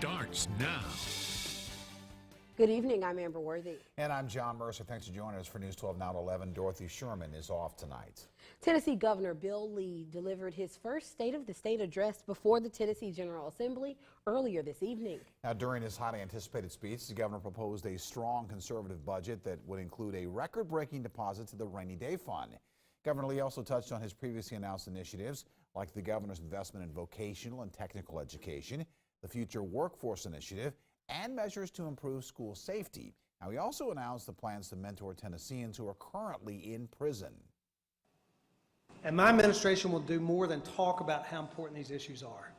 starts now. Good evening, I'm Amber Worthy. And I'm John Mercer. Thanks for joining us for News 12 Now at 11. Dorothy Sherman is off tonight. Tennessee Governor Bill Lee delivered his first State of the State address before the Tennessee General Assembly earlier this evening. Now, during his highly anticipated speech, the governor proposed a strong conservative budget that would include a record-breaking deposit to the Rainy Day Fund. Governor Lee also touched on his previously announced initiatives, like the governor's investment in vocational and technical education, the Future Workforce Initiative, and measures to improve school safety. Now, he also announced the plans to mentor Tennesseans who are currently in prison. And my administration will do more than talk about how important these issues are.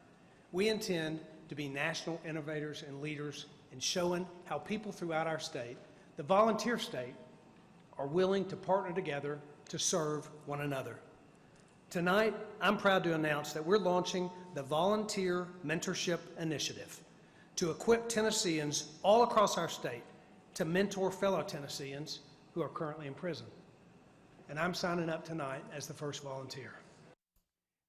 We intend to be national innovators and leaders in showing how people throughout our state, the volunteer state, are willing to partner together to serve one another. Tonight, I'm proud to announce that we're launching the Volunteer Mentorship Initiative to equip Tennesseans all across our state to mentor fellow Tennesseans who are currently in prison. And I'm signing up tonight as the first volunteer.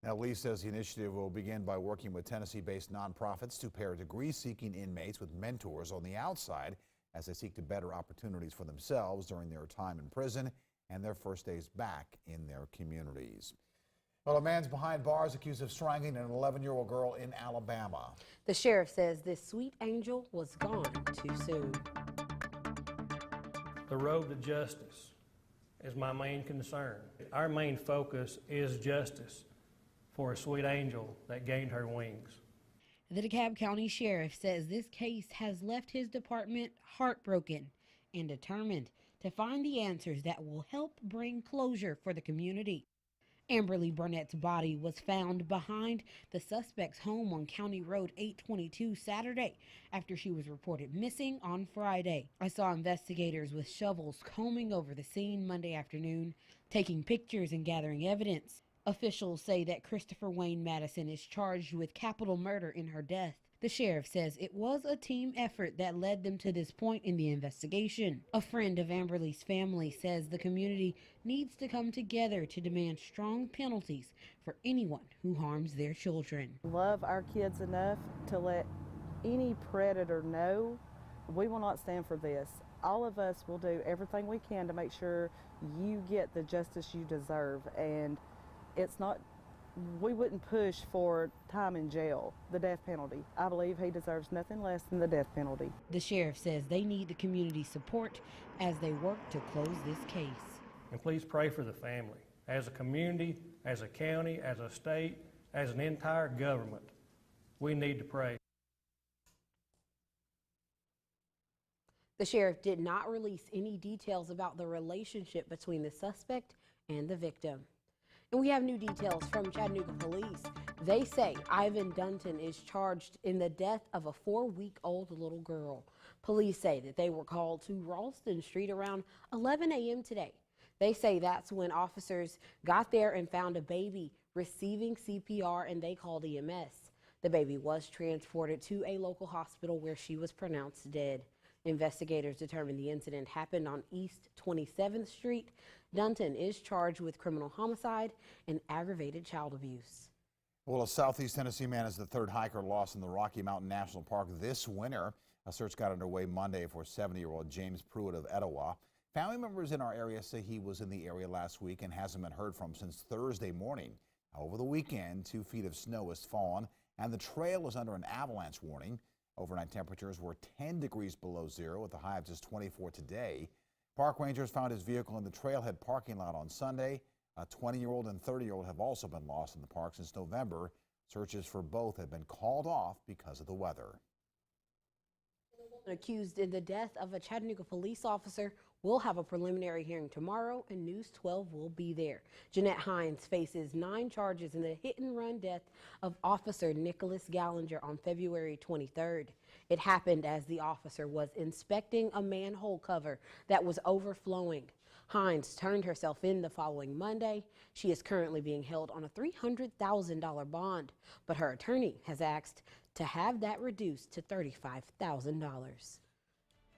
Now, Lee says the initiative will begin by working with Tennessee-based nonprofits to pair degree-seeking inmates with mentors on the outside as they seek to better opportunities for themselves during their time in prison and their first days back in their communities. Well, a man's behind bars accused of strangling an 11-year-old girl in Alabama. The sheriff says this sweet angel was gone too soon. The road to justice is my main concern. Our main focus is justice for a sweet angel that gained her wings. The DeKalb County Sheriff says this case has left his department heartbroken and determined to find the answers that will help bring closure for the community. Amberly Burnett's body was found behind the suspect's home on County Road 822 Saturday after she was reported missing on Friday. I saw investigators with shovels combing over the scene Monday afternoon, taking pictures and gathering evidence. Officials say that Christopher Wayne Madison is charged with capital murder in her death. The sheriff says it was a team effort that led them to this point in the investigation. A friend of Amberly's family says the community needs to come together to demand strong penalties for anyone who harms their children. Love our kids enough to let any predator know we will not stand for this. All of us will do everything we can to make sure you get the justice you deserve, and it's not, we wouldn't push for time in jail, the death penalty. I believe he deserves nothing less than the death penalty. The sheriff says they need the community support as they work to close this case. And please pray for the family. As a community, as a county, as a state, as an entire government, we need to pray. The sheriff did not release any details about the relationship between the suspect and the victim. And we have new details from Chattanooga police. They say Ivan Dunton is charged in the death of a 4-week-old little girl. Police say that they were called to Ralston Street around 11 a.m. today. They say that's when officers got there and found a baby receiving CPR, and they called EMS. The baby was transported to a local hospital where she was pronounced dead. Investigators determined the incident happened on East 27th Street. Dunton is charged with criminal homicide and aggravated child abuse. Well, a Southeast Tennessee man is the third hiker lost in the Rocky Mountain National Park this winter. A search got underway Monday for 70-year-old James Pruitt of Etowah. Family members in our area say he was in the area last week and hasn't been heard from since Thursday morning. Over the weekend, 2 feet of snow has fallen, and the trail is under an avalanche warning. Overnight temperatures were 10 degrees below zero with a high of just 24 today. Park rangers found his vehicle in the trailhead parking lot on Sunday. A 20-year-old and 30-year-old have also been lost in the park since November. Searches for both have been called off because of the weather. Accused in the death of a Chattanooga police officer will have a preliminary hearing tomorrow, and News 12 will be there. Jeanette Hines faces 9 charges in the hit-and-run death of Officer Nicholas Gallinger on February 23rd. It happened as the officer was inspecting a manhole cover that was overflowing. Hines turned herself in the following Monday. She is currently being held on a $300,000 bond, but her attorney has asked to have that reduced to $35,000.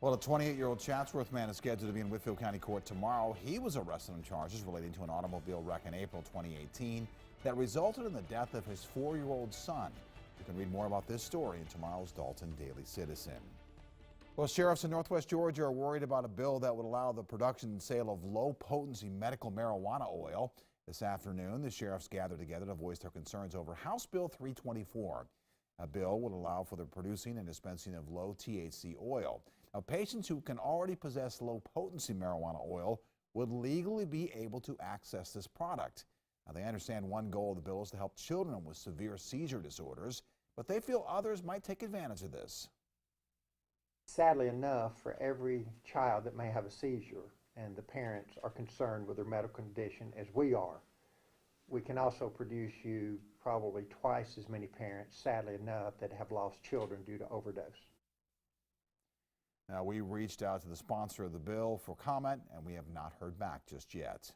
Well, a 28-year-old Chatsworth man is scheduled to be in Whitfield County Court tomorrow. He was arrested on charges relating to an automobile wreck in April 2018 that resulted in the death of his 4-year-old son. You can read more about this story in tomorrow's Dalton Daily Citizen. Well, sheriffs in Northwest Georgia are worried about a bill that would allow the production and sale of low-potency medical marijuana oil. This afternoon, the sheriffs gathered together to voice their concerns over House Bill 324. A bill would allow for the producing and dispensing of low-THC oil. Now, patients who can already possess low-potency marijuana oil would legally be able to access this product. Now, they understand one goal of the bill is to help children with severe seizure disorders, but they feel others might take advantage of this. Sadly enough, for every child that may have a seizure and the parents are concerned with their medical condition as we are, we can also produce you probably twice as many parents, sadly enough, that have lost children due to overdose. Now, we reached out to the sponsor of the bill for comment, and we have not heard back just yet.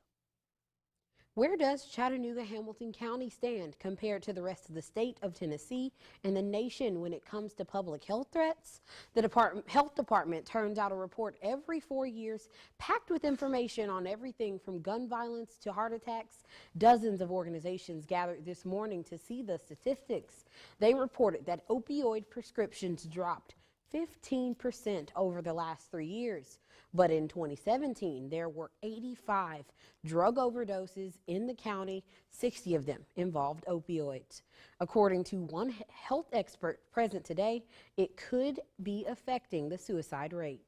Where does Chattanooga-Hamilton County stand compared to the rest of the state of Tennessee and the nation when it comes to public health threats? The health department turns out a report every 4 years packed with information on everything from gun violence to heart attacks. Dozens of organizations gathered this morning to see the statistics. They reported that opioid prescriptions dropped 15% over the last 3 years. But in 2017, there were 85 drug overdoses in the county. 60 of them involved opioids. According to one health expert present today, it could be affecting the suicide rate.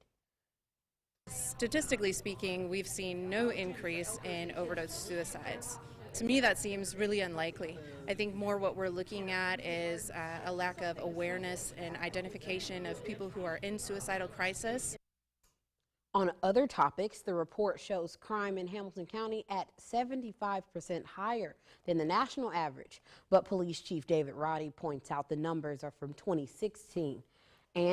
Statistically speaking, we've seen no increase in overdose suicides. To me, that seems really unlikely. I think more what we're looking at is a lack of awareness and identification of people who are in suicidal crisis. On other topics, the report shows crime in Hamilton County at 75% higher than the national average. But Police Chief David Roddy points out the numbers are from 2016 and